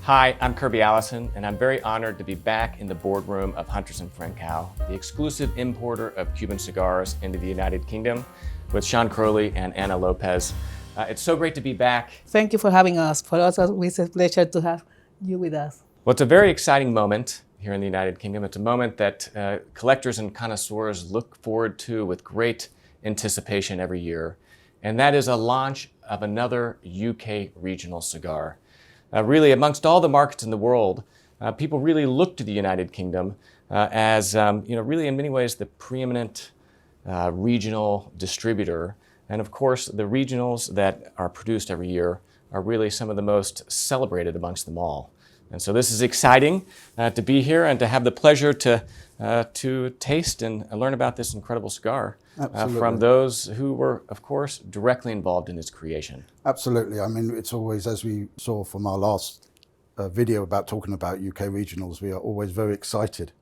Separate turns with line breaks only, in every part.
Hi, I'm Kirby Allison, and I'm very honored to be back in the boardroom of Hunters & Frankau, the exclusive importer of Cuban cigars into the United Kingdom, with Sean Croley and Ana Lopez. It's so great to be back.
Thank you for having us. For us, it's a pleasure to have you with us.
Well, it's a very exciting moment here in the United Kingdom. It's a moment that collectors and connoisseurs look forward to with great anticipation every year, and that is a launch of another UK regional cigar. Really, amongst all the markets in the world, people really look to the United Kingdom as, really in many ways the preeminent regional distributor. And of course, the regionals that are produced every year are really some of the most celebrated amongst them all. And so this is exciting to be here and to have the pleasure to taste and learn about this incredible cigar from those who were, of course, directly involved in its creation.
Absolutely. I mean, it's always, as we saw from our last video about talking about UK regionals, we are always very excited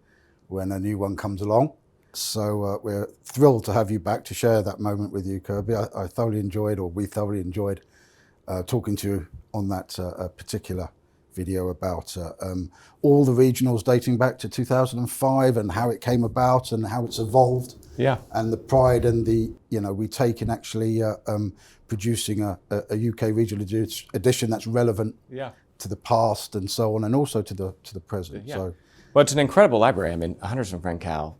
when a new one comes along. So we're thrilled to have you back to share that moment with you, Kirby. I thoroughly enjoyed, or we thoroughly enjoyed, talking to you on that particular video about all the regionals dating back to 2005 and how it came about and how it's evolved.
Yeah.
And the pride and the, we take in actually producing a UK regional edition that's relevant to the past and so on, and also to the present.
Yeah.
So,
well, it's an incredible library. I mean, Hunters & Frankau,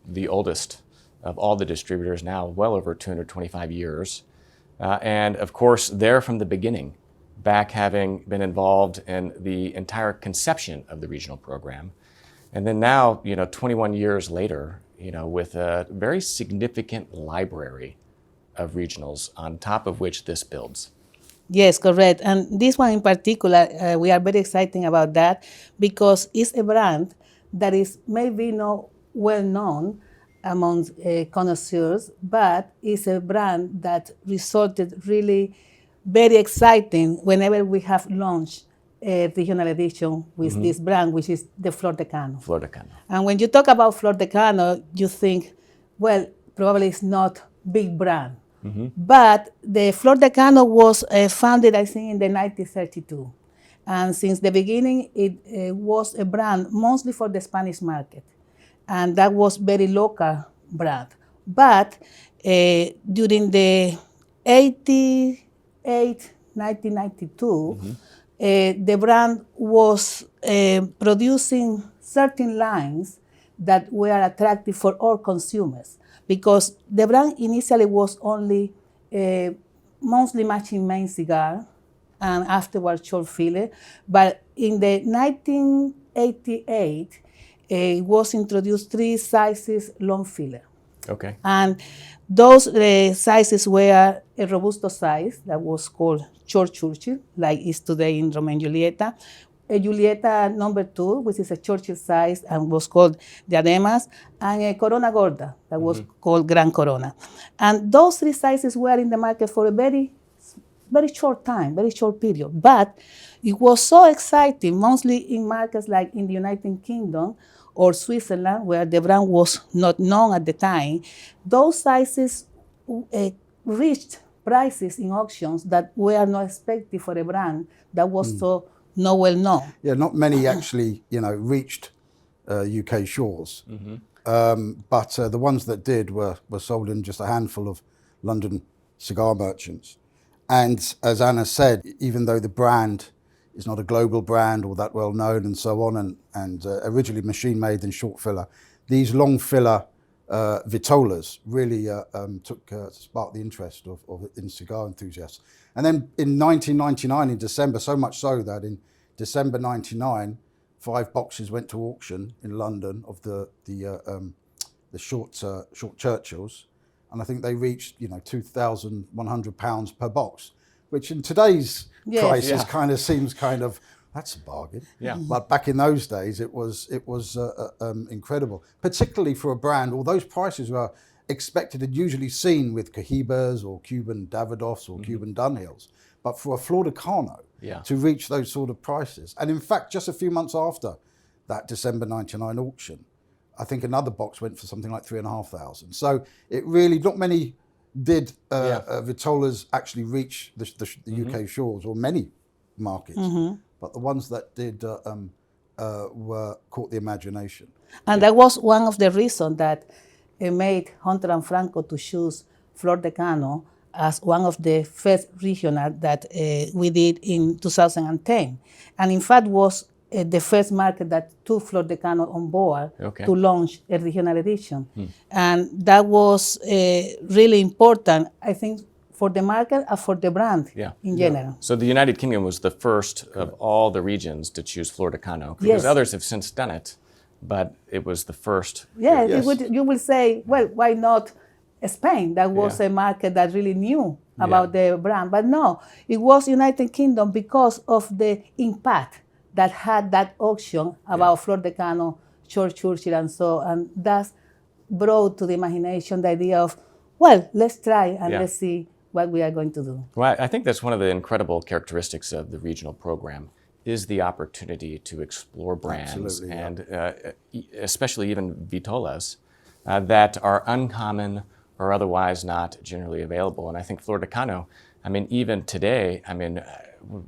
the oldest of all the distributors now, well over 225 years. And of course, they're from the beginning, back having been involved in the entire conception of the regional program. And then now, 21 years later, with a very significant library of regionals on top of which this builds.
Yes, correct. And this one in particular, we are very excited about that because it's a brand that is maybe not well known among connoisseurs, but it's a brand that resulted really very exciting whenever we have launched a regional edition with this brand, which is the Flor de Cano.
Flor de Cano.
And when you talk about Flor de Cano, you think, well, probably it's not big brand. But the Flor de Cano was founded, I think, in the 1932. And since the beginning, it was a brand mostly for the Spanish market. And that was very local brand. But during the 1992, the brand was producing certain lines that were attractive for all consumers, because the brand initially was only mostly matching main cigar and afterwards short filler. But in the 1988, it was introduced 3 sizes long filler.
Okay.
And those sizes were a Robusto size that was called short Churchill, like is today in Romeo and Julieta. A Julieta number 2, which is a Churchill size and was called Diademas, and a Corona Gorda that was called Gran Corona. And those 3 sizes were in the market for a very, very short time, very short period. But it was so exciting, mostly in markets like in the United Kingdom or Switzerland, where the brand was not known at the time. Those sizes reached prices in auctions that were not expected for a brand that was so not well known.
yeah, not many actually, reached UK shores. But the ones that did were sold in just a handful of London cigar merchants. And as Anna said, even though the brand is not a global brand or that well known and so on, and originally machine made and short filler, these long filler vitolas really sparked the interest in cigar enthusiasts. And then in 1999, in December, so much so that in December 99, 5 boxes went to auction in London of the short Churchills, and I think they reached £2,100 per box, which in today's prices seems that's a bargain.
Yeah.
But back in those days, it was incredible, particularly for a brand. All those prices were expected and usually seen with Cohibas or Cuban Davidoffs or Cuban Dunhills. But for a Flor de Cano to reach those sort of prices, and in fact, just a few months after that December 99 auction, I think another box went for something like 3,500. So it really, not many did vitolas actually reach the UK shores, or many markets. but the ones that did were caught the imagination.
And that was one of the reasons that made Hunter and Franco to choose Flor de Cano as one of the first regional that we did in 2010. And in fact was the first market that took Flor de Cano on board to launch a regional edition. And that was really important, I think, for the market and for the brand in general.
So the United Kingdom was the first of all the regions to choose Flor de Cano, because others have since done it, but it was the first.
Yeah, you will say, well, why not Spain? That was a market that really knew about the brand. But no, it was United Kingdom because of the impact that had that auction about Flor de Cano, George Churchill, and so, and that's brought to the imagination the idea of, well, let's try and let's see what we are going to do.
Well, I think that's one of the incredible characteristics of the regional program is the opportunity to explore brands and especially even vitolas that are uncommon or otherwise not generally available. And I think Flor de Cano, I mean, even today, I mean,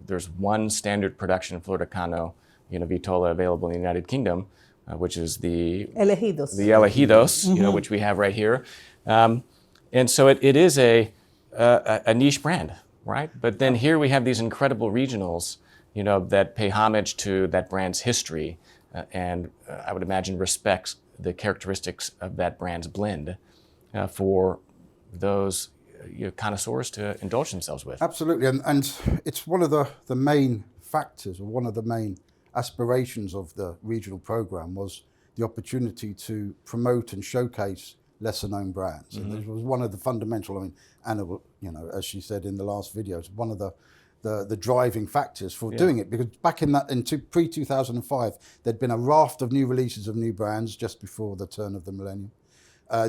there's one standard production Flor de Cano, vitola available in the United Kingdom, which is the
Elegidos.
The Elegidos, which we have right here. And so it is a niche brand, right? But then here we have these incredible regionals, that pay homage to that brand's history and I would imagine respects the characteristics of that brand's blend for those connoisseurs to indulge themselves with.
Absolutely, and it's one of the main factors, or one of the main aspirations of the regional program was the opportunity to promote and showcase lesser known brands. And it was one of the fundamental, I mean, Anna, as she said in the last video, it's one of the driving factors for doing it, because back in pre-2005, there'd been a raft of new releases of new brands just before the turn of the millennium.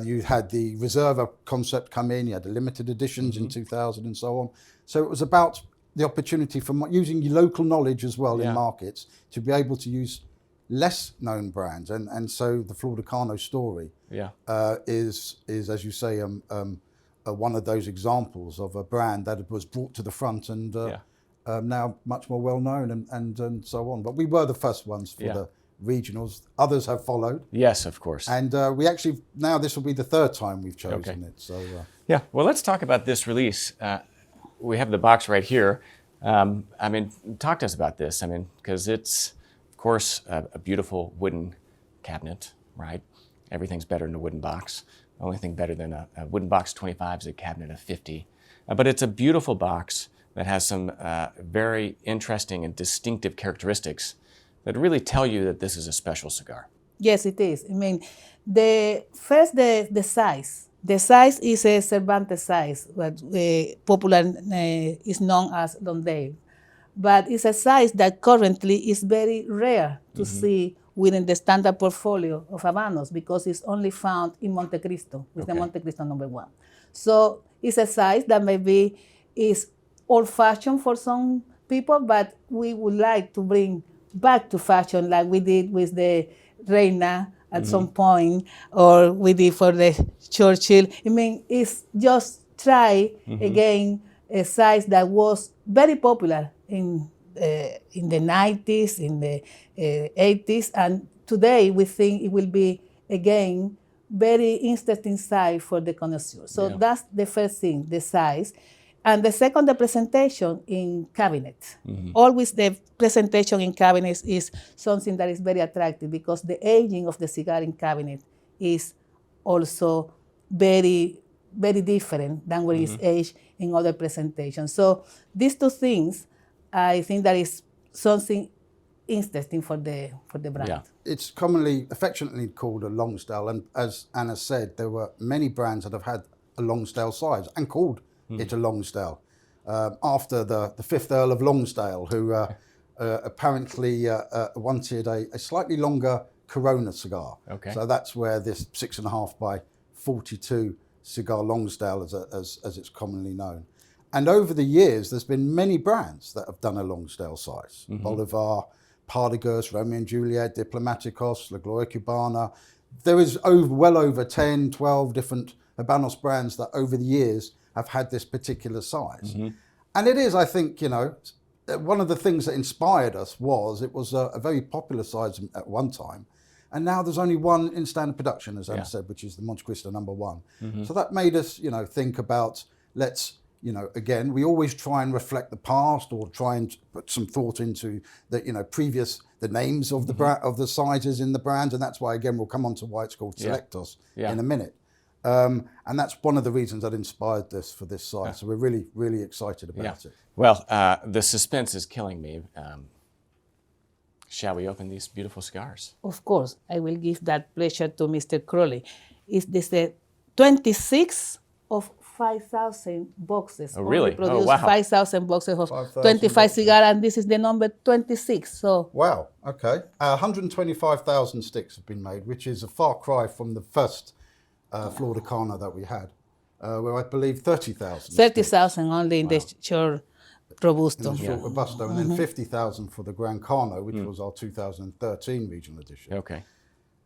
You had the Reserva concept come in, you had the limited editions in 2000 and so on. So it was about the opportunity for using your local knowledge as well in markets to be able to use less known brands. And so the Flor de Cano story is, as you say, one of those examples of a brand that was brought to the front and now much more well known and so on. But we were the first ones for the regionals. Others have followed.
Yes, of course.
And we actually, now this will be the third time we've chosen it. So
yeah, well, let's talk about this release. We have the box right here. I mean, talk to us about this. I mean, because it's, of course, a beautiful wooden cabinet, right? Everything's better in a wooden box. The only thing better than a wooden box 25 is a cabinet of 50. But it's a beautiful box that has some very interesting and distinctive characteristics that really tell you that this is a special cigar.
Yes, it is. I mean, the size. The size is a Cervantes size, what popular is known as Lonsdale. But it's a size that currently is very rare to see within the standard portfolio of Habanos, because it's only found in Monte Cristo, with the Monte Cristo #1. So it's a size that maybe is old-fashioned for some people, but we would like to bring back to fashion like we did with the Reina at some point, or we did for the Churchill. I mean, it's just try again a size that was very popular in the 90s, in the 80s, and today we think it will be again very interesting size for the connoisseur. So that's the first thing, the size. And the second, the presentation in cabinet. Always the presentation in cabinets is something that is very attractive, because the aging of the cigar in cabinet is also very, very different than when it's aged in other presentations. So these two things, I think that is something interesting for the brand.
Yeah.
it's commonly, affectionately called a Lonsdale, and as Anna said, there were many brands that have had a Lonsdale size and called it a Lonsdale. After the fifth Earl of Lonsdale, who apparently wanted a slightly longer Corona cigar.
Okay.
So that's where this 6.5 by 42 cigar Lonsdale, as it's commonly known. And over the years, there's been many brands that have done a Lonsdale size. Bolivar, Partagas, Romeo and Juliet, Diplomaticos, La Gloria Cubana. There is well over 10, 12 different Habanos brands that over the years have had this particular size. And it is, I think, one of the things that inspired us was it was a very popular size at one time, and now there's only one in standard production, as Anna said, which is the Monte Cristo #1. So that made us, think about, let's, again, we always try and reflect the past or try and put some thought into the, the names of the of the sizes in the brands, and that's why, again, we'll come on to why it's called Selectos in a minute. And that's one of the reasons that inspired this for this size. So we're really, really excited about it.
Well, the suspense is killing me. Shall we open these beautiful cigars?
Of course, I will give that pleasure to Mr. Croley. Is this the 26 of 5,000 boxes?
Oh, really?
We produced 5,000 boxes of
5,000
25 cigars, and this is the number 26. So
wow, okay. 125,000 sticks have been made, which is a far cry from the first Flor de Cano that we had, where I believe 30,000.
30,000 only in the short Robusto.
In the short Robusto, and then 50,000 for the Gran Cano, which was our 2013 regional edition.
Okay.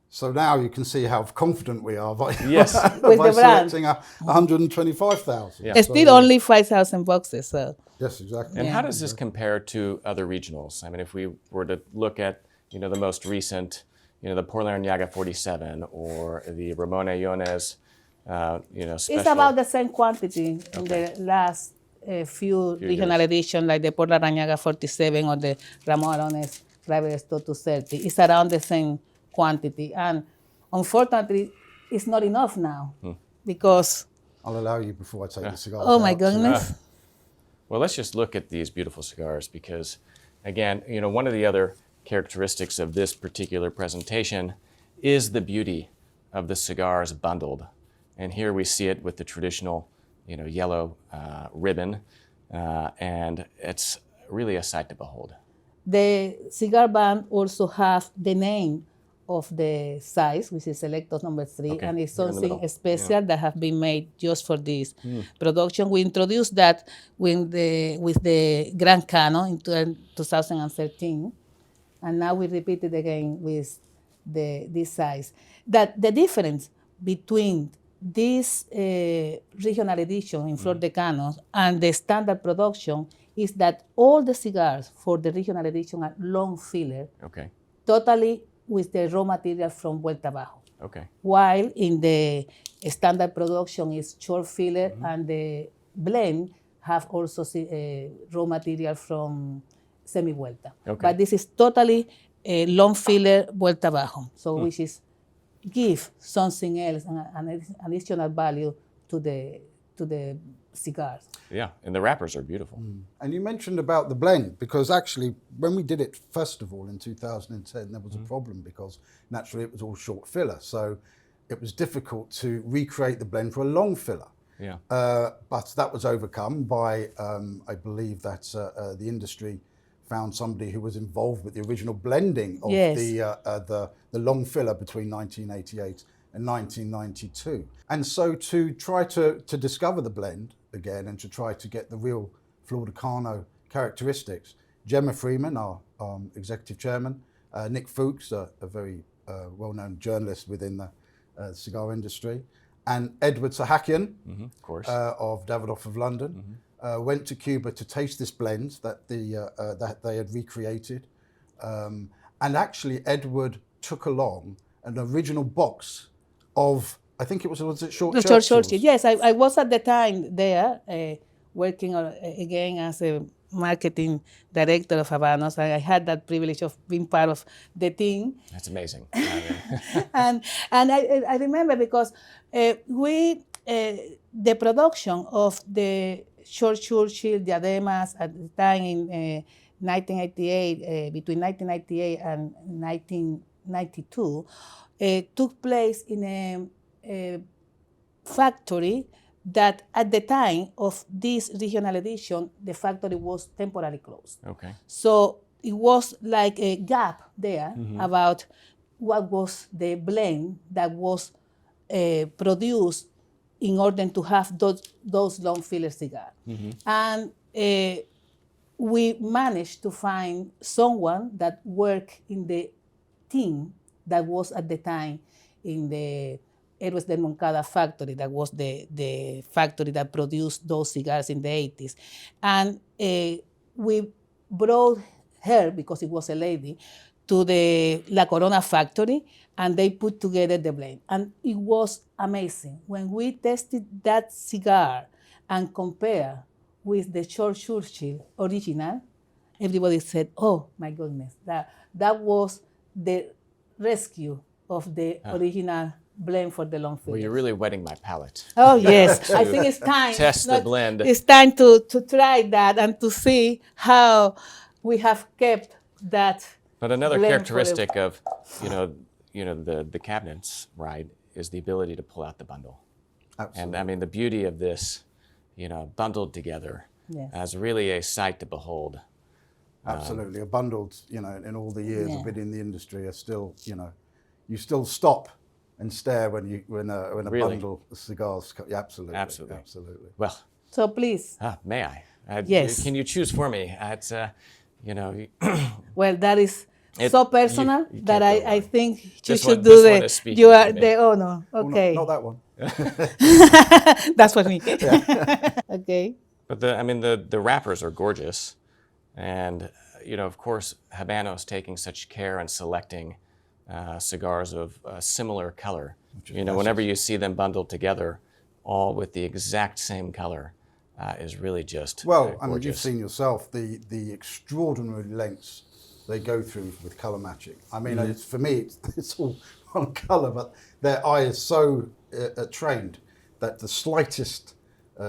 So now you can see how confident we are by,
Yes.
With
by
the brand.
selecting 125,000.
Yeah.
Still only 5,000 boxes. So.
Yes, exactly.
And how does this compare to other regionals? I mean, if we were to look at, the most recent, the Por Larragna 47 or the Ramon Allones, special.
It's about the same quantity in the last few regional editions, like the Por Larragna 47 or the Ramon Allones Private Stock 230. It's around the same quantity. And unfortunately, it's not enough now because...
I'll allow you before I take the cigars
Oh, my
out.
goodness.
Well, let's just look at these beautiful cigars because, again, one of the other characteristics of this particular presentation is the beauty of the cigars bundled. And here we see it with the traditional, yellow ribbon, and it's really a sight to behold.
The cigar band also have the name of the size, which is Selectos No.3, and it's something special that have been made just for this production. We introduced that with the Gran Cano in 2013, and now we repeat it again with this size. That the difference between this regional edition in Flor de Cano and the standard production is that all the cigars for the regional edition are long filler, totally with the raw material from Vuelta Abajo. While in the standard production is short filler, and the blend have also raw material from semi-Vuelta. But this is totally long filler Vuelta Abajo, so which is give something else, an additional value to the cigars.
Yeah, and the wrappers are beautiful.
And you mentioned about the blend, because actually when we did it first of all in 2010, there was a problem because naturally it was all short filler. So it was difficult to recreate the blend for a long filler.
Yeah.
But that was overcome by, I believe that the industry found somebody who was involved with the original blending of the long filler between 1988 and 1992. And so to try to discover the blend again and to try to get the real Flor de Cano characteristics, Gemma Freeman, our executive chairman, Nick Fuchs, a very well-known journalist within the cigar industry, and Edward Sahakian
of course.
of Davidoff of London, went to Cuba to taste this blend that they had recreated. And actually Edward took along an original box of, I think it was it Short Churchills?
Yes, I was at the time there working again as a marketing director of Habanos. I had that privilege of being part of the team.
That's amazing.
and I remember because the production of the Short Churchill diademas at the time in 1988, between 1998 and 1992, took place in a factory that at the time of this regional edition, the factory was temporarily closed. So it was like a gap there about what was the blend that was produced in order to have those long filler cigars. And we managed to find someone that worked in the team that was at the time in the Héroes del Moncada factory, that was the factory that produced those cigars in the 80s. And we brought her, because it was a lady, to the La Corona factory, and they put together the blend. And it was amazing. When we tested that cigar and compare with the George Churchill original, everybody said, oh my goodness, that was the rescue of the original blend for the long finish.
Well, you're really whetting my palate.
Oh yes, I think it's time.
Test the blend.
It's time to try that and to see how we have kept that.
But another
blend
characteristic of, the cabinets, right, is the ability to pull out the bundle.
Absolutely.
And I mean, the beauty of this, bundled together,
Yes.
is really a sight to behold.
Absolutely. A bundled, in all the years I've been in the industry, are still, you still stop and stare when a
Really?
bundle of cigars. Yeah, absolutely.
Absolutely.
Absolutely.
Well,
So please.
may I?
Yes.
Can you choose for me? It's,
Well, that is so personal
you
that
can't go
I
wrong.
think you
This
should
one-
do
this one is speaking
you are
to me.
the honor.
Well,
Okay.
not that one.
That's for me. Okay.
But the wrappers are gorgeous, and of course, Habanos taking such care in selecting cigars of a similar color. Whenever you see them bundled together, all with the exact same color, is really just
Well,
gorgeous.
you've seen yourself the extraordinary lengths they go through with color matching. I mean, it's, for me, it's all one color, but their eye is so trained that the slightest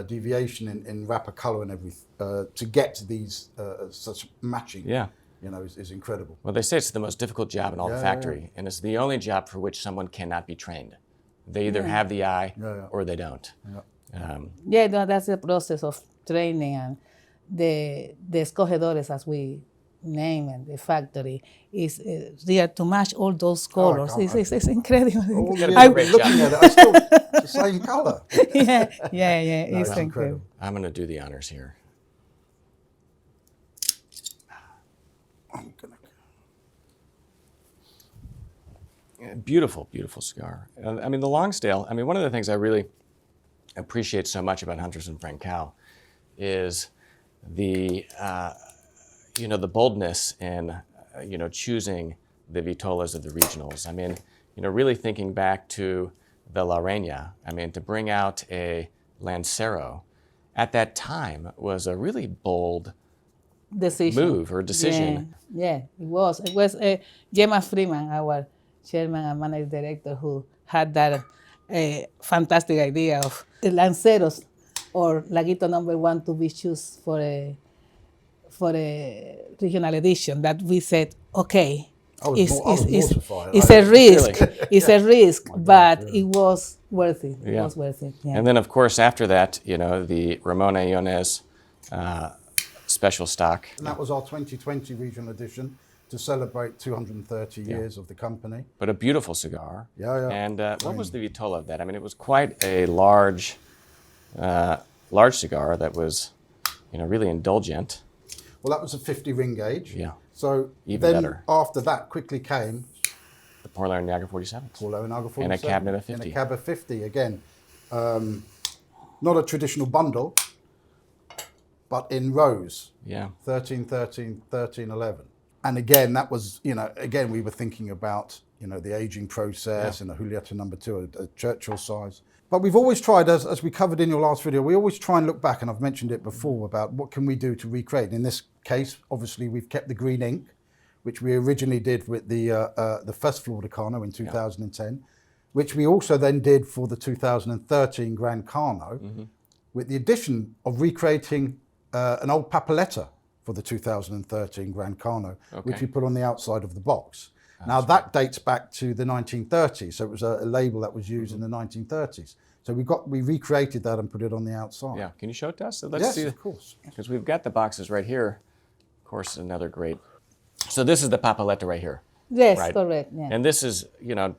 deviation in wrapper color and everything to get to these such matching,
Yeah.
is incredible.
Well, they say it's the most difficult job in all the
Yeah,
factory, and it's the only job for which someone cannot be trained. They either have the eye or they don't.
Yeah, no, that's the process of training, and the escogedores, as we name it, the factory, is there to match all those colors. It's incredible.
All
gotta
the
be a
years
great
looking
job.
at it, I still, it's the same color.
yeah, it's
it's
incredible.
incredible.
I'm going to do the honors here.
I'm gonna.
Beautiful, beautiful cigar. The Lonsdale, one of the things I really appreciate so much about Hunters and Frankau is the, the boldness in, choosing the vitolas of the regionals. Really thinking back to the La Reina, to bring out a Lancero at that time was a really bold move or decision.
Yeah, it was. It was Gemma Freeman, our chairman and managing director, who had that fantastic idea of the Lanceros or Laguito #1 to be chosen for a regional edition. That we said, okay,
I was mortified.
it's a risk. It's a risk, but it was worth it. It was worth it. Yeah.
And then, of course, after that, the Ramon Allones special stock.
And that was our 2020 regional edition to celebrate 230 years of the company.
But a beautiful cigar.
Yeah.
And what was the vitola of that? It was quite a large cigar that was, really indulgent.
Well, that was a 50 ring gauge.
Yeah.
So
Even
then
better.
after that quickly came
The Por Larragna 47.
Por Larragna 47.
And a cabinet of 50.
And a cab of 50 again. Not a traditional bundle, but in rows.
Yeah.
13, 13, 13, 11. And again, that was, again, we were thinking about, the aging process and a Julieta #2, a Churchill size. But we've always tried, as we covered in your last video, we always try and look back, and I've mentioned it before, about what can we do to recreate. In this case, obviously, we've kept the green ink, which we originally did with the first Flor de Cano in 2010, which we also then did for the 2013 Gran Cano, with the addition of recreating an old papeletta for the 2013 Gran Cano, which we put on the outside of the box. Now that dates back to the 1930s, so it was a label that was used in the 1930s. So we recreated that and put it on the outside.
Yeah. Can you show it to us? So let's
Yes,
see.
of course.
Because we've got the boxes right here. Of course, another great. So this is the papeletta right here.
Yes,
right?
correct. Yeah.
And this is,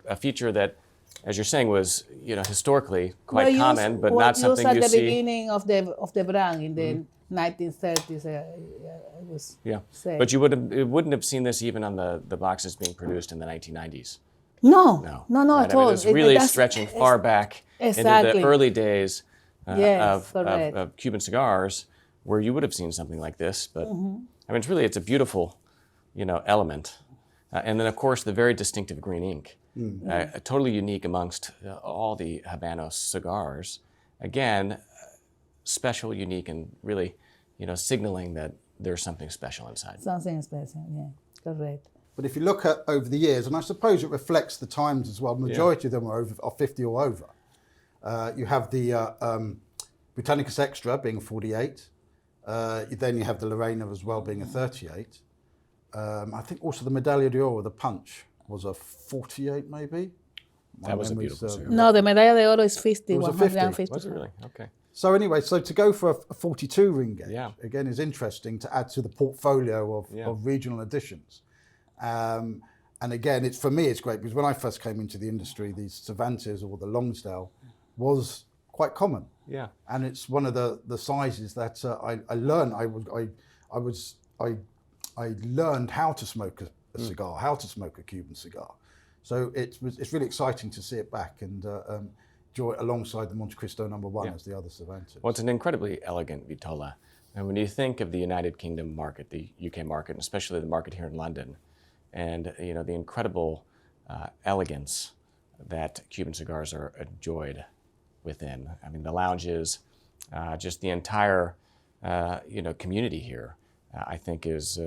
a feature that, as you're saying, was, historically quite common, but not something
at
you
the
see.
beginning of the brand in the 1930s. It was said.
But you wouldn't have seen this even on the boxes being produced in the 1990s.
No,
Right?
at all.
It's really
that's-
stretching far back into
Exactly.
the early days
Yes, correct.
of Cuban cigars, where you would have seen something like this. But I mean, it's a beautiful, element. And then, of course, the very distinctive green ink, totally unique amongst all the Habanos cigars. Again, special, unique, and really, signaling that there's something special inside.
Something special, yeah, correct.
But if you look at over the years, and I suppose it reflects the times as well, the majority of them are 50 or over. You have the Britannicus Extra being 48. Then you have the Lorena as well being a 38. I think also the Medaglia d'Oro, the Punch, was a 48 maybe.
That was a beautiful cigar.
No, the Medalla de Oro is 50,
It was a 50.
150.
Was it really? Okay.
So anyway, to go for a 42 ring gauge,
Yeah.
again, is interesting to add to the portfolio of regional editions. And again, for me, it's great because when I first came into the industry, the Cervantes or the Lonsdale was quite common.
Yeah.
And it's one of the sizes that I learned. I learned how to smoke a cigar, how to smoke a Cuban cigar. So it's really exciting to see it back and enjoy it alongside the Monte Cristo #1 as the other Cervantes.
Well, it's an incredibly elegant Vitola. And when you think of the United Kingdom market, the UK market, and especially the market here in London, and the incredible elegance that Cuban cigars are enjoyed within. I mean, the lounges, just the entire community here, I think is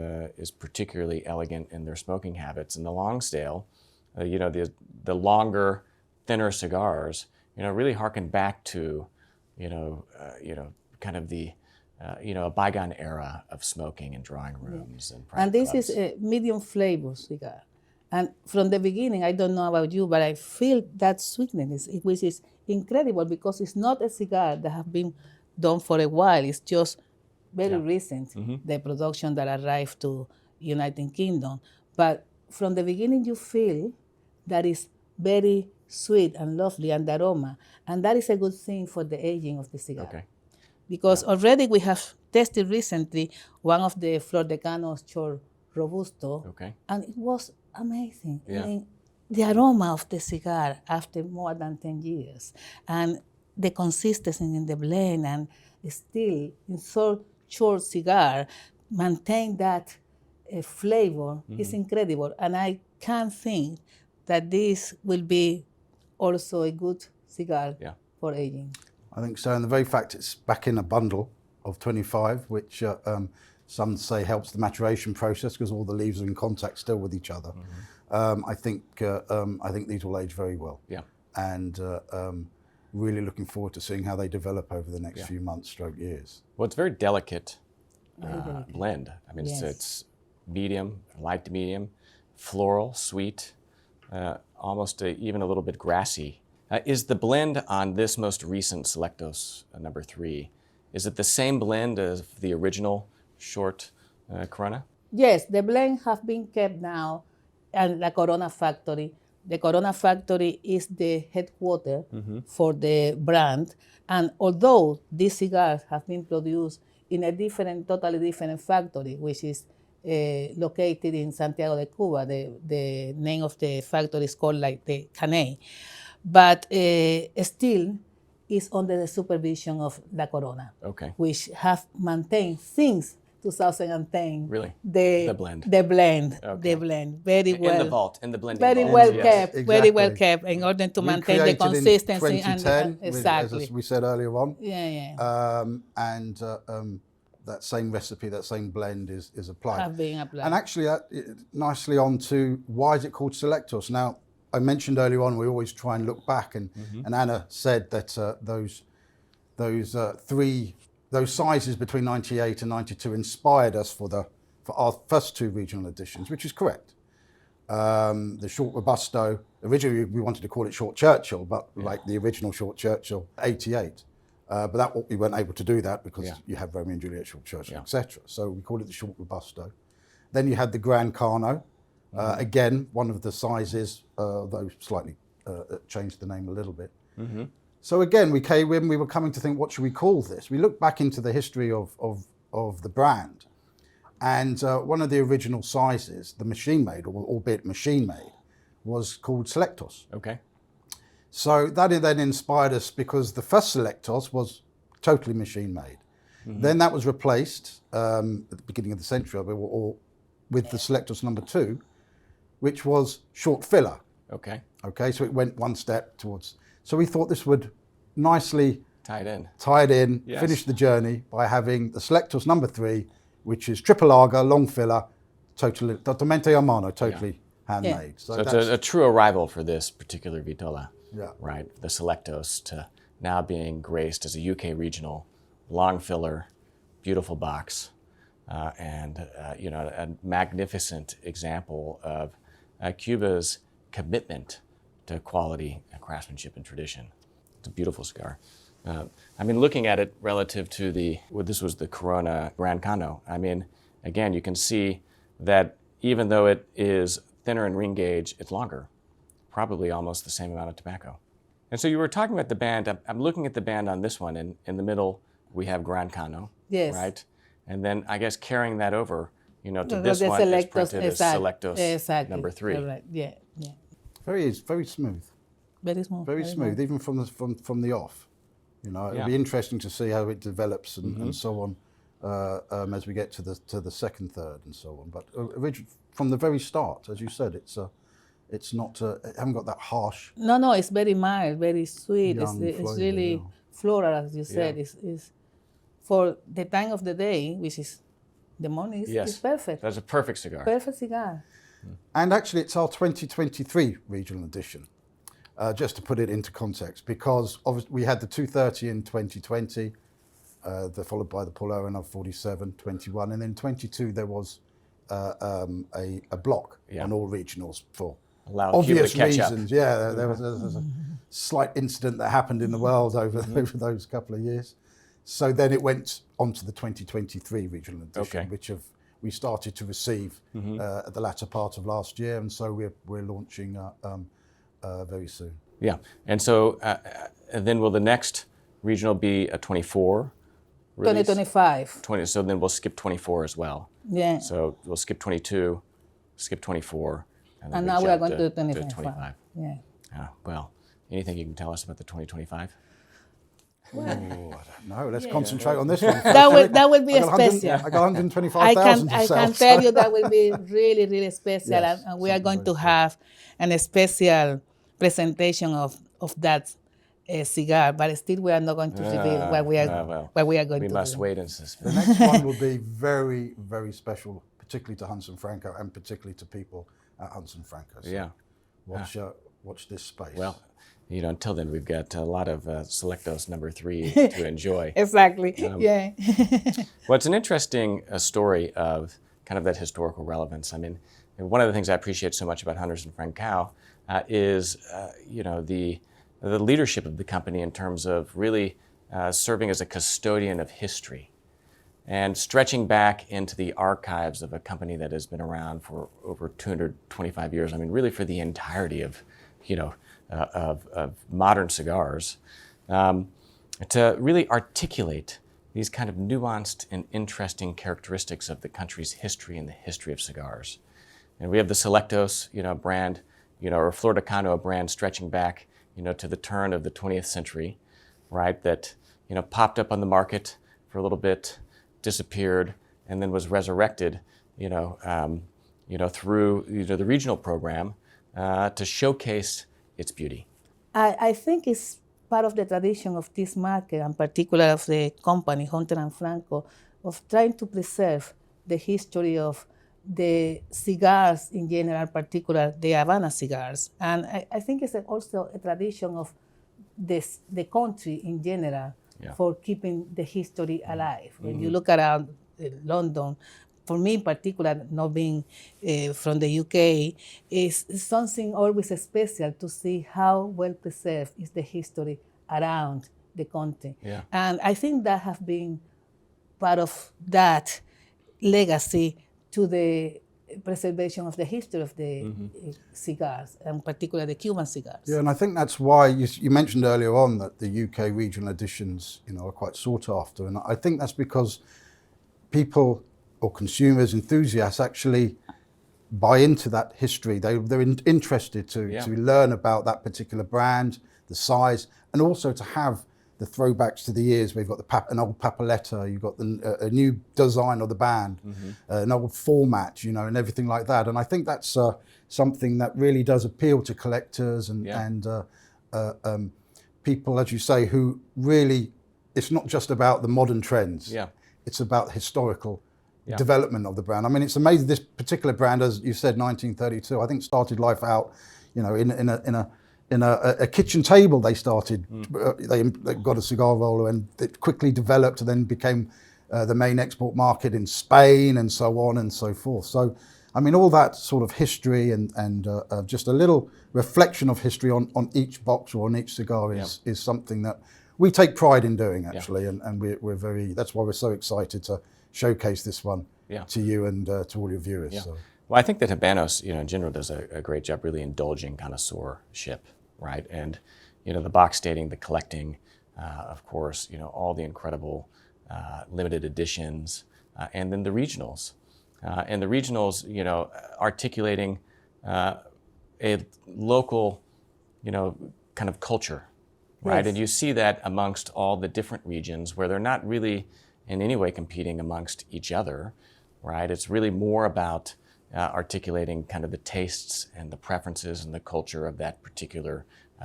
particularly elegant in their smoking habits. And the Lonsdale, the longer, thinner cigars, really harken back to, kind of the a bygone era of smoking in drawing rooms and private
And this
clubs.
is a medium flavor cigar. And from the beginning, I don't know about you, but I feel that sweetness, which is incredible because it's not a cigar that has been done for a while. It's just very recent, the production that arrived to United Kingdom. But from the beginning, you feel that it's very sweet and lovely and the aroma. And that is a good thing for the aging of the cigar.
Okay.
Because already we have tested recently one of the Flor de Cano's short Robusto,
Okay.
and it was amazing.
Yeah.
I mean, the aroma of the cigar after more than 10 years, and the consistency in the blend, and still in so short cigar, maintain that flavor is incredible. And I can think that this will be also a good cigar for aging.
I think so, and the very fact it's back in a bundle of 25, which some say helps the maturation process because all the leaves are in contact still with each other. I think these will age very well.
Yeah.
And really looking forward to seeing how they develop over the next few months, stroke years.
Well, it's a very delicate
delicate.
blend. I mean,
Yes.
it's medium, light to medium, floral, sweet, almost even a little bit grassy. Is the blend on this most recent Selectos #3, is it the same blend as the original short Corona?
Yes, the blend have been kept now at the Corona factory. The Corona factory is the headquarters for the brand. And although these cigars have been produced in a totally different factory, which is located in Santiago de Cuba, the name of the factory is called like the Caney, but still is under the supervision of La Corona,
Okay.
which have maintained since 2010.
Really?
The
blend.
The blend.
Okay.
The blend. Very well.
In the vault, in the blending
Very
vault.
well
yes.
kept. Very well
Exactly.
kept in order to maintain the
Recreated in
consistency
2010,
exactly.
as we said earlier on.
Yeah.
And that same recipe, that same blend is applied.
Have been applied.
And actually, nicely on to why is it called Selectos? Now, I mentioned earlier on, we always try and look back, and Anna said that those sizes between 98 and 92 inspired us for our first two regional editions, which is correct. The short Robusto, originally we wanted to call it short Churchill, but like the original short Churchill, 88. But we weren't able to do that because you have Romeo and Juliet, short Churchill, etc. So we called it the short Robusto. Then you had the Gran Cano, again, one of the sizes, though slightly changed the name a little bit. So again, we were coming to think, what should we call this? We looked back into the history of the brand, and one of the original sizes, the machine-made, or albeit machine-made, was called Selectos.
Okay.
So that then inspired us because the first Selectos was totally machine-made. Then that was replaced at the beginning of the century, or with the Selectos No.2, which was short filler.
Okay.
Okay, so it went one step towards. So we thought this would nicely
Tied in.
Yes. Finish the journey by having the Selectos No.3, which is triple lager, long filler, totally totalmente a mano, totally handmade.
So it's a true arrival for this particular Vitola.
Yeah.
Right, the Selectos, to now being graced as a UK regional, long filler, beautiful box, and a magnificent example of Cuba's commitment to quality and craftsmanship and tradition. It's a beautiful cigar. Looking at it relative to this was the Corona Gran Cano. Again, you can see that even though it is thinner in ring gauge, it's longer, probably almost the same amount of tobacco. And so you were talking about the band. I'm looking at the band on this one, and in the middle we have Gran Cano,
yes,
right? And then I guess carrying that over, to
the
this one,
Selectos,
it's printed as Selectos No.3.
Right. Yeah.
very smooth.
Very smooth.
Very smooth, even from the off. It'll be interesting to see how it develops and so on as we get to the second third and so on. But from the very start, as you said, it's not. It haven't got that harsh.
No, it's very mild, very sweet. It's really floral, as you said.
Yeah.
It's for the time of the day, which is the morning. It's perfect.
That's a perfect cigar.
Perfect cigar.
And actually, it's our 2023 regional edition. Just to put it into context, because obviously we had the 230 in 2020, followed by the Por Larragna 47, 21, and then 22 there was a block on all regionals for obvious reasons. Yeah, there was a slight incident that happened in the world over those couple of years. So then it went on to the 2023 regional edition, which we started to receive at the latter part of last year, and so we're launching very soon.
Yeah, and so then will the next regional be a 24 release?
2025.
20, so then we'll skip 24 as well.
Yeah.
So we'll skip 22, skip 24, and then
now we are going to
25.
Yeah.
Well, anything you can tell us about the 2025?
Oh, I don't know. Let's concentrate on this one.
That will be special.
I got 125,000
I can tell you that will be really, really special, and we are going to have a special presentation of that cigar. But still, we are not going to reveal what we are going to do.
We must wait and suspense.
The next one will be very, very special, particularly to Hunts and Frankau, and particularly to people at Hunts and Frankau. So watch this space.
Well, until then, we've got a lot of Selectos No.3 to enjoy.
Exactly.
Well, it's an interesting story of kind of that historical relevance. One of the things I appreciate so much about Hunts and Frankau is, the leadership of the company in terms of really serving as a custodian of history and stretching back into the archives of a company that has been around for over 225 years. Really for the entirety of, of modern cigars, to really articulate these kind of nuanced and interesting characteristics of the country's history and the history of cigars. And we have the Selectos, brand, or Flor de Cano brand stretching back, to the turn of the 20th century, right? That, popped up on the market for a little bit, disappeared, and then was resurrected, through the regional program to showcase its beauty.
I think it's part of the tradition of this market, and particularly of the company, Hunter and Frankau, of trying to preserve the history of the cigars in general, particularly the Havana cigars. And I think it's also a tradition of the country in general for keeping the history alive. When you look around London, for me in particular, not being from the UK, is something always special to see how well preserved is the history around the country.
Yeah.
And I think that has been part of that legacy to the preservation of the history of the cigars, and particularly the Cuban cigars.
Yeah, and I think that's why you mentioned earlier on that the UK regional editions, are quite sought after, and I think that's because people or consumers, enthusiasts actually buy into that history. They're interested to learn about that particular brand, the size, and also to have the throwbacks to the years. We've got an old papaletta, you've got a new design of the band, an old format, you know, and everything like that. And I think that's something that really does appeal to collectors and people, as you say, who really, it's not just about the modern trends. Yeah. It's about historical development of the brand. I mean, it's amazing. This particular brand, as you said, 1932, I think started life out, you know, in a kitchen table. They started. They got a cigar roller, and it quickly developed, and then became the main export market in Spain, and so on and so forth. So, I mean, all that sort of history and just a little reflection of history on each box or on each cigar is something that we take pride in doing, actually, and we're very. That's why we're so excited to showcase this one to you and to all your viewers. Yeah. So.
Well, I think that Habanos, you know, in general, does a great job really indulging connoisseurship, right? And, you know, the box dating, the collecting, of course, you know, all the incredible limited editions, and then the regionals. And the regionals, you know, articulating a local, you know, kind of culture, right? Yes. And you see that amongst all the different regions where they're not really in any way competing amongst each other, right? It's really more about articulating kind of the tastes and the preferences and the culture of that particular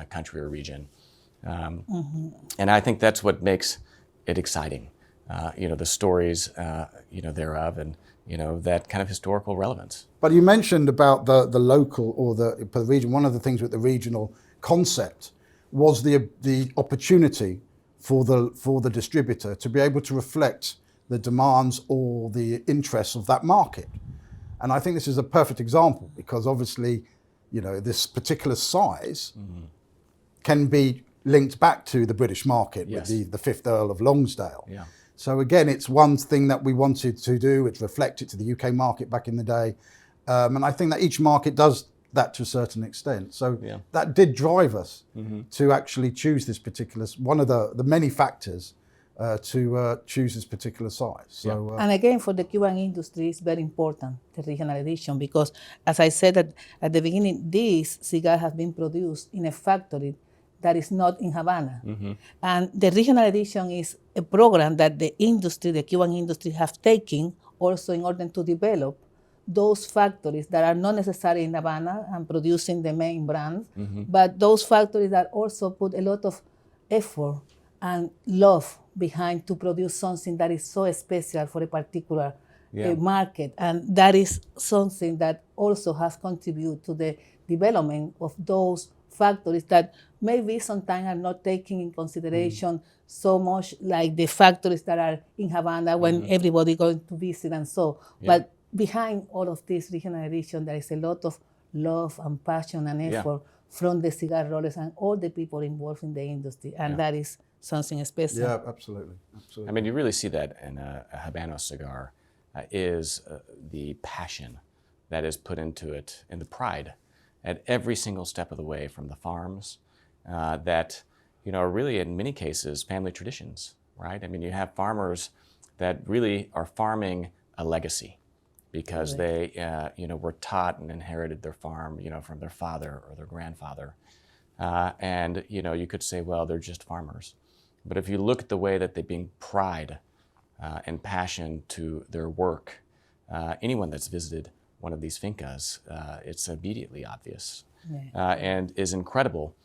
country or region. And I think that's what makes it exciting, you know, the stories, you know, thereof, and, you know, that kind of historical relevance.
But you mentioned about the local or the region. One of the things with the regional concept was the opportunity for the distributor to be able to reflect the demands or the interests of that market. And I think this is a perfect example because obviously, you know, this particular size can be linked back to the British market with the 5th Earl of Lonsdale. Yeah. So again, it's one thing that we wanted to do. It's reflected to the UK market back in the day. And I think that each market does that to a certain extent. So that did drive us to actually choose this particular, one of the many factors to choose this particular size. So,
and again, for the Cuban industry, it's very important, the regional edition, because as I said at the beginning, this cigar has been produced in a factory that is not in Havana. And the regional edition is a program that the industry, the Cuban industry, have taken also in order to develop those factories that are not necessarily in Havana and producing the main brands, but those factories that also put a lot of effort and love behind to produce something that is so special for a particular market. And that is something that also has contributed to the development of those factories that maybe sometimes are not taking in consideration so much like the factories that are in Havana when everybody going to visit and so. But behind all of this regional edition, there is a lot of love and passion and effort from the cigar rollers and all the people involved in the industry. And that is something special.
Yeah, absolutely.
I mean, you really see that in a Habanos cigar is the passion that is put into it and the pride at every single step of the way from the farms that, you know, are really in many cases family traditions, right? I mean, you have farmers that really are farming a legacy because they, you know, were taught and inherited their farm, you know, from their father or their grandfather. And, you know, you could say, well, they're just farmers. But if you look at the way that they bring pride and passion to their work, anyone that's visited one of these fincas, it's immediately obvious and is incredible.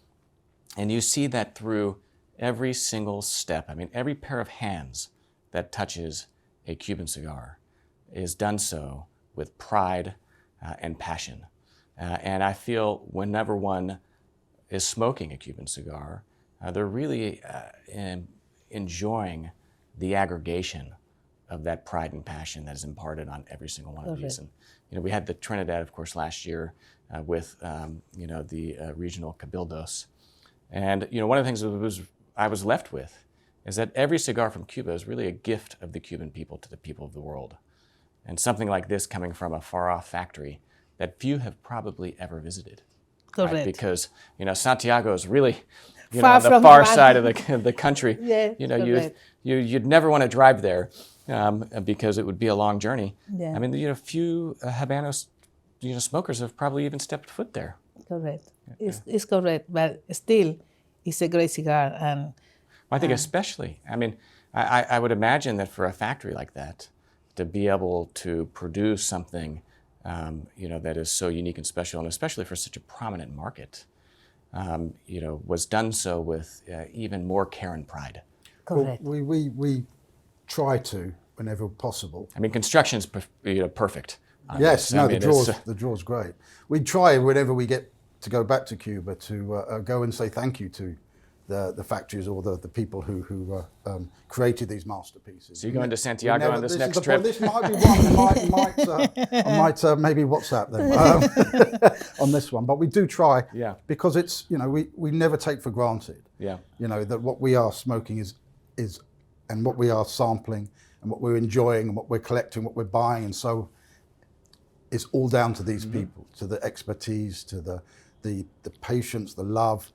And you see that through every single step. I mean, every pair of hands that touches a Cuban cigar is done so with pride and passion. And I feel whenever one is smoking a Cuban cigar, they're really enjoying the aggregation of that pride and passion that is imparted on every single one of these. And, you know, we had the Trinidad, of course, last year with, you know, the regional Cabildos. And, you know, one of the things I was left with is that every cigar from Cuba is really a gift of the Cuban people to the people of the world. And something like this coming from a far-off factory that few have probably ever visited.
Correct.
Right? Because, you know, Santiago is really, you know, on the far side of the country. You know, you'd never want to drive there because it would be a long journey. I mean, you know, few Habanos, you know, smokers have probably even stepped foot there.
Correct. It's correct, but still, it's a great cigar, and
I think especially, I mean, I would imagine that for a factory like that, to be able to produce something, that is so unique and special, and especially for such a prominent market, was done so with even more care and pride.
Correct.
Well, we try to whenever possible.
I mean, construction's perfect.
Yes, no,
the
draw's great. We try whenever we get to go back to Cuba to go and say thank you to the factories or the people who created these masterpieces.
So you're going to Santiago on this next trip?
This might be one. I might maybe WhatsApp them on this one. But we do try, because it's we never take for granted.
Yeah.
That what we are smoking is and what we are sampling and what we're enjoying and what we're collecting, what we're buying, and so it's all down to these people, to the expertise, to the patience, the love.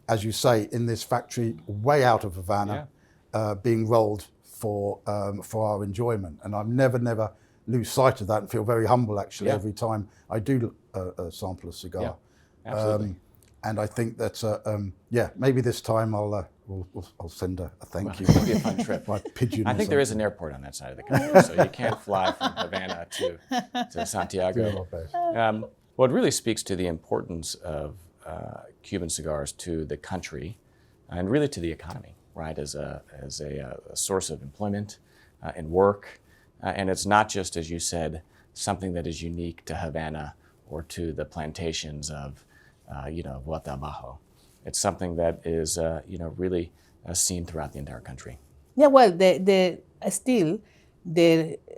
As you say, in this factory, way out of Havana, being rolled for our enjoyment, and I've never lose sight of that and feel very humble actually every time I do sample a cigar.
Yeah, absolutely.
And I think that maybe this time I'll send a thank you.
It'll be a fun trip.
My pigeon.
I think there is an airport on that side of the country, so you can't fly from Havana to Santiago. Well, it really speaks to the importance of Cuban cigars to the country and really to the economy, right? As a source of employment and work, and it's not just, as you said, something that is unique to Havana or to the plantations of Vuelta Abajo. It's something that is really seen throughout the entire country.
Yeah, well,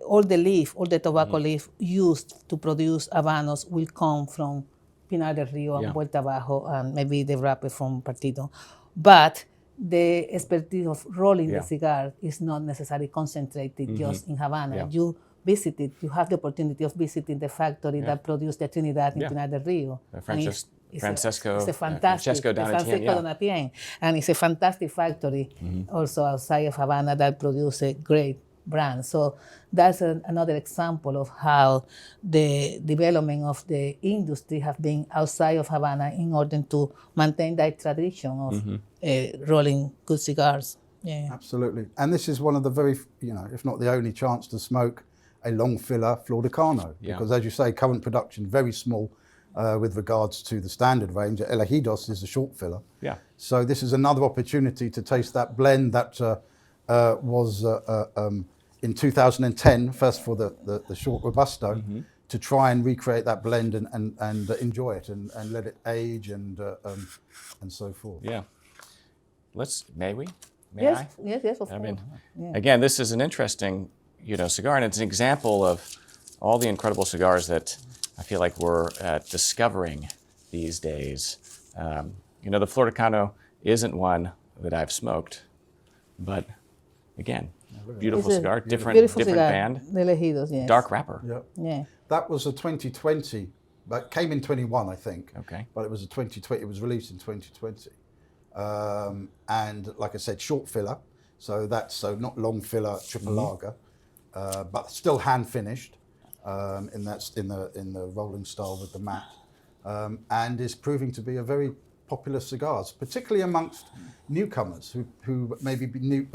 all the tobacco leaf used to produce Habanos will come from Pinar del Rio and Vuelta Abajo, and maybe the wrapper from Partido. But the expertise of rolling the cigar is not necessarily concentrated just in Havana.
Yeah.
You have the opportunity of visiting the factory that produced the Trinidad in Pinar del Rio.
Francesco
Donatien. And it's a fantastic factory also outside of Havana that produces a great brand. So that's another example of how the development of the industry have been outside of Havana in order to maintain that tradition of rolling good cigars. Yeah,
absolutely. And this is one of the very, if not the only chance to smoke a long filler Flor de Cano, because as you say, current production very small with regards to the standard range. Elegidos is a short filler. Yeah. So this is another opportunity to taste that blend that was in 2010, first for the short Robusto, to try and recreate that blend and enjoy it and let it age and so forth.
Yeah. May we?
Yes,
I?
Yes, of course.
I mean, again, this is an interesting, cigar, and it's an example of all the incredible cigars that I feel like we're discovering these days. The Flor de Cano isn't one that I've smoked, but again, beautiful cigar, different band.
The Elegidos, yes.
Dark wrapper.
Yep.
Yeah.
That was a 2020, but came in 21, I think.
Okay.
But it was a 2020. It was released in 2020, and like I said, short filler. So that's not long filler, triple lager, but still hand finished. In the rolling style with the mat, and is proving to be a very popular cigars, particularly amongst newcomers who maybe be new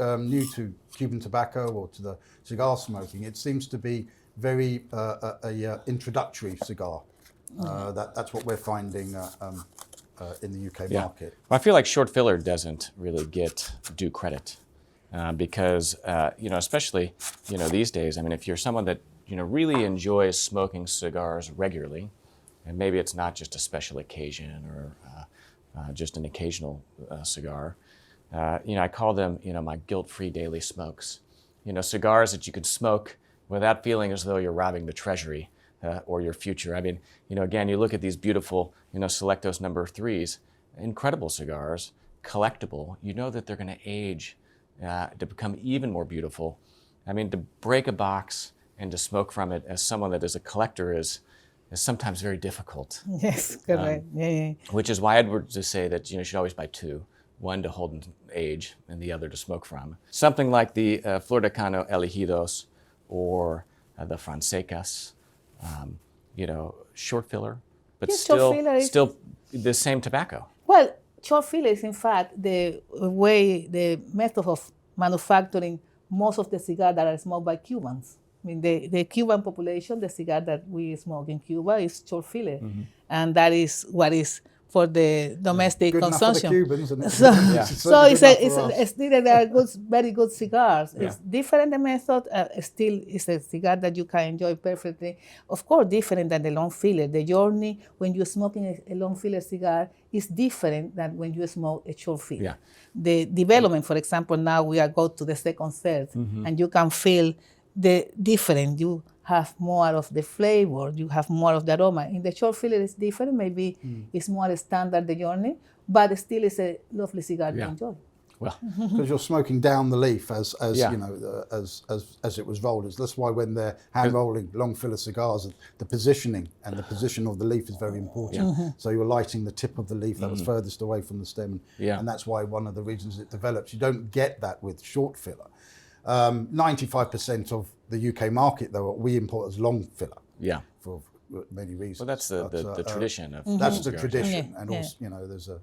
to Cuban tobacco or to the cigar smoking. It seems to be very a introductory cigar. That's what we're finding in the UK market.
Well, I feel like short filler doesn't really get due credit because especially these days. I mean, if you're someone that really enjoys smoking cigars regularly, and maybe it's not just a special occasion or just an occasional cigar. I call them, my guilt-free daily smokes. Cigars that you can smoke without feeling as though you're robbing the treasury or your future. I mean, again, you look at these beautiful, Selectos No.3s, incredible cigars, collectible. You know that they're going to age to become even more beautiful. I mean, to break a box and to smoke from it as someone that is a collector is sometimes very difficult.
Yes, correct.
Which is why I'd just say that you should always buy two, one to hold in age and the other to smoke from. Something like the Flor de Cano Elegidos or the Francescas, short filler, but still the same tobacco.
Well, short filler is, in fact, the method of manufacturing most of the cigars that are smoked by Cubans. I mean, the Cuban population, the cigar that we smoke in Cuba is short filler. And that is what is for the domestic
Good
consumption.
enough for the Cubans, and
So it's still they are good, very good cigars.
Yeah.
It's different the method. Still, it's a cigar that you can enjoy perfectly. Of course, different than the long filler. The journey when you're smoking a long filler cigar is different than when you smoke a short filler.
Yeah.
The development, for example, now we are going to the second third, and you can feel the different. You have more of the flavor, you have more of the aroma. In the short filler, it's different. Maybe it's more standard, the journey, but still it's a lovely cigar to enjoy.
Well,
because you're smoking down the leaf as
Yeah.
you know as it was rolled. That's why when they're hand rolling long filler cigars, the positioning and the position of the leaf is very important. So you're lighting the tip of the leaf that was furthest away from the stem, and that's why one of the reasons it develops. You don't get that with short filler. 95% of the UK market, though, we import as long filler.
yeah.
For many reasons.
Well, that's the tradition of
That's the
cigars.
tradition, and also, you know, there's a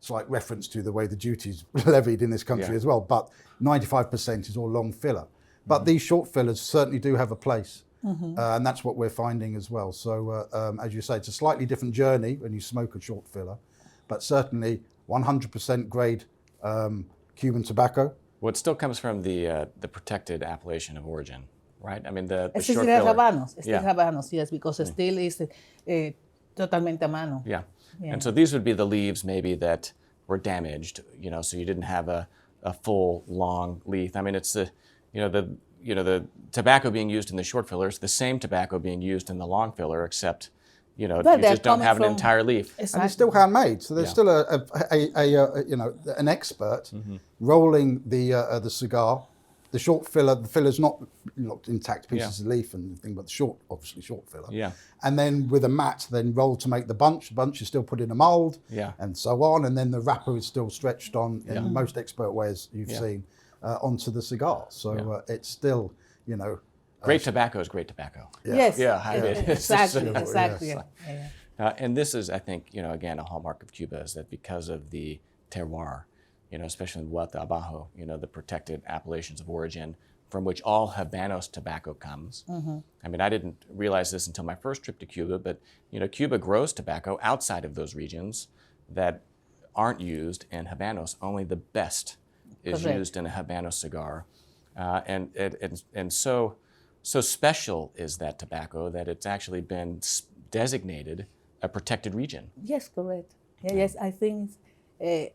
slight reference to the way the duties levied in this country
Yeah.
as well. But 95% is all long filler. But these short fillers certainly do have a place, and that's what we're finding as well. So, as you say, it's a slightly different journey when you smoke a short filler, but certainly 100% grade Cuban tobacco.
Well, it still comes from the protected appellation of origin, right? I mean, the
It's
short
still
filler.
Habanos. It's
Yeah.
still Habanos, yes, because it still is totalmente a mano.
Yeah.
Yeah.
And so these would be the leaves maybe that were damaged, you know, so you didn't have a full long leaf. I mean, it's the tobacco being used in the short filler is the same tobacco being used in the long filler, except, you know,
But
you
they're
just don't
coming
have an
from-
entire leaf.
And it's still handmade, so there's still an expert rolling the cigar. The short filler, the filler's not intact pieces of leaf and thing, but the short, obviously short filler.
Yeah.
And then with a mat, then rolled to make the bunch. The bunch is still put in a mold,
Yeah.
and so on. And then the wrapper is still stretched on in the most expert ways you've seen onto the cigar. So it's still, you know.
Great tobacco is great tobacco.
Yes.
Yeah, I mean, it's just-
exactly.
Yes.
Yeah.
And this is, I think, you know, again, a hallmark of Cuba is that because of the terroir, you know, especially in Vuelta Abajo, you know, the protected appellations of origin from which all Habanos tobacco comes. I mean, I didn't realize this until my first trip to Cuba, but, you know, Cuba grows tobacco outside of those regions that aren't used in Habanos. Only the best is
Correct.
used in a Habanos cigar. And so special is that tobacco that it's actually been designated a protected region.
Yes, correct. Yeah, yes, I think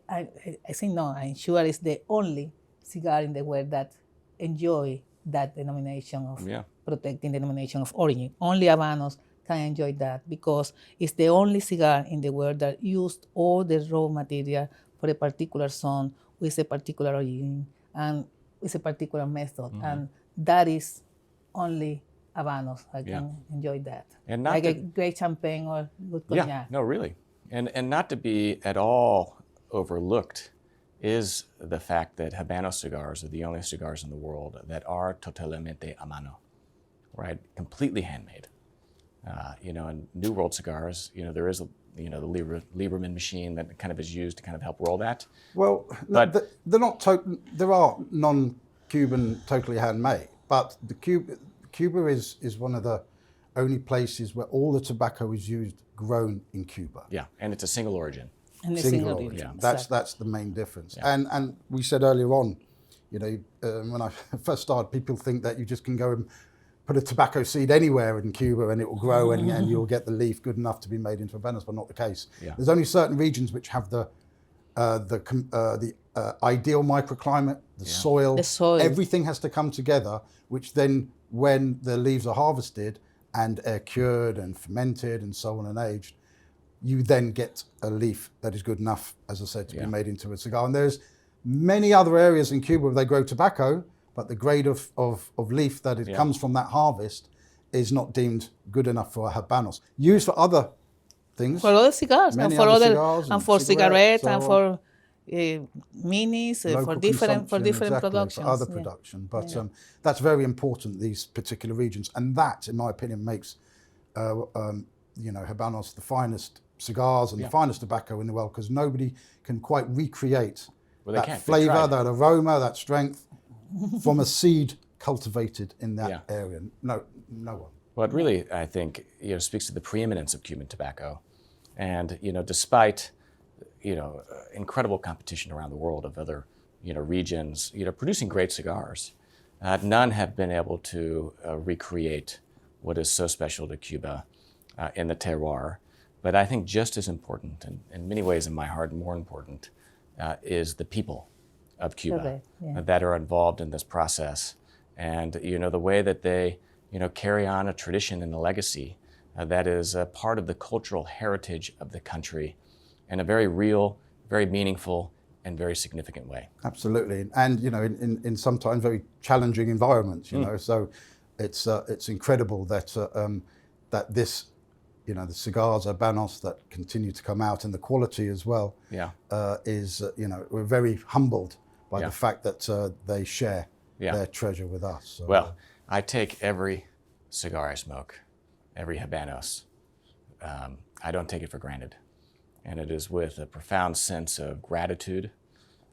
I'm sure it's the only cigar in the world that enjoy that denomination of protecting the denomination of origin. Only Habanos can enjoy that because it's the only cigar in the world that used all the raw material for a particular zone with a particular origin and with a particular method. And that is only Habanos. I can enjoy that.
And not
like
to-
a great champagne or good cognac.
Yeah, no, really. And not to be at all overlooked is the fact that Habanos cigars are the only cigars in the world that are totalmente a mano, right? Completely handmade. You know, in New World cigars, you know, there is the Lieberman machine that kind of is used to kind of help roll that.
Well,
But-
they're not. There are non-Cuban totally handmade, but Cuba is one of the only places where all the tobacco is grown in Cuba.
Yeah, and it's a single origin.
And a
Single
single
origin.
origin.
That's the main difference. And we said earlier on, you know, when I first started, people think that you just can go and put a tobacco seed anywhere in Cuba and it will grow and you'll get the leaf good enough to be made into Habanos, but not the case.
Yeah.
There's only certain regions which have the ideal microclimate, the soil.
The soil.
Everything has to come together, which then when the leaves are harvested and cured and fermented and so on and aged, you then get a leaf that is good enough, as I said, to be made into a cigar. And there's many other areas in Cuba where they grow tobacco, but the grade of leaf that it comes from that harvest is not deemed good enough for a Habanos. Used for other things.
For other cigars
Many
and for
other
other
cigars
and for
cigarettes
cigarettes and
or
for minis
local
for different
consumption, exactly,
productions.
for other
yeah.
production. But that's very important, these particular regions. And that, in my opinion, makes Habanos the finest cigars and the finest tobacco in the world, because nobody can quite recreate
Well,
that flavour, that aroma, that strength from a seed cultivated in that area. No one.
Well, it really, I think, speaks to the preeminence of Cuban tobacco. And, despite, incredible competition around the world of other, regions, producing great cigars, none have been able to recreate what is so special to Cuba in the terroir. But I think just as important, and in many ways in my heart more important, is the people of Cuba that are involved in this process. And, the way that they, carry on a tradition and a legacy that is a part of the cultural heritage of the country in a very real, very meaningful, and very significant way.
Absolutely, and in sometimes very challenging environments. So it's incredible that that this, the cigars Habanos that continue to come out and the quality as well. Is we're very humbled by the fact that they share their treasure with us. So,
well, I take every cigar I smoke, every Habanos. I don't take it for granted. And it is with a profound sense of gratitude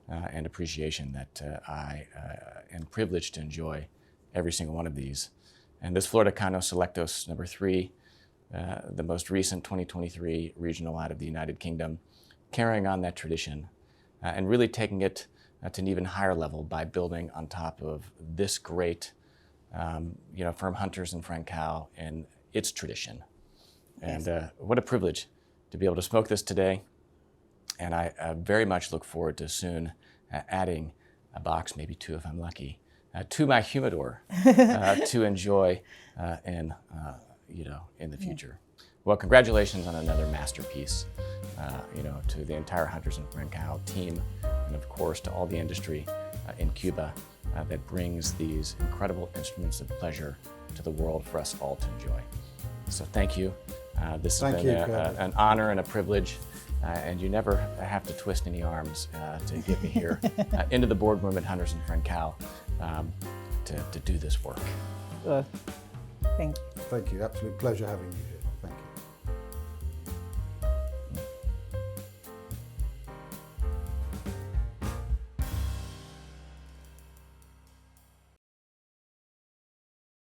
and appreciation that I am privileged to enjoy every single one of these. And this Flor de Cano Selectos No.3, the most recent 2023 regional out of the United Kingdom, carrying on that tradition and really taking it to an even higher level by building on top of this great, firm hunters in Frankau and its tradition. And what a privilege to be able to smoke this today. And I very much look forward to soon adding a box, maybe two if I'm lucky, to my humidor to enjoy in the future. Well, congratulations on another masterpiece, to the entire Hunters in Frankau team, and of course to all the industry in Cuba that brings these incredible instruments of pleasure to the world for us all to enjoy. So thank you. This has been an honor and a privilege, and you never have to twist any arms to get me here into the boardroom at Hunters in Frankau to do this work.
Thank you.
Thank you. Absolute pleasure having you here.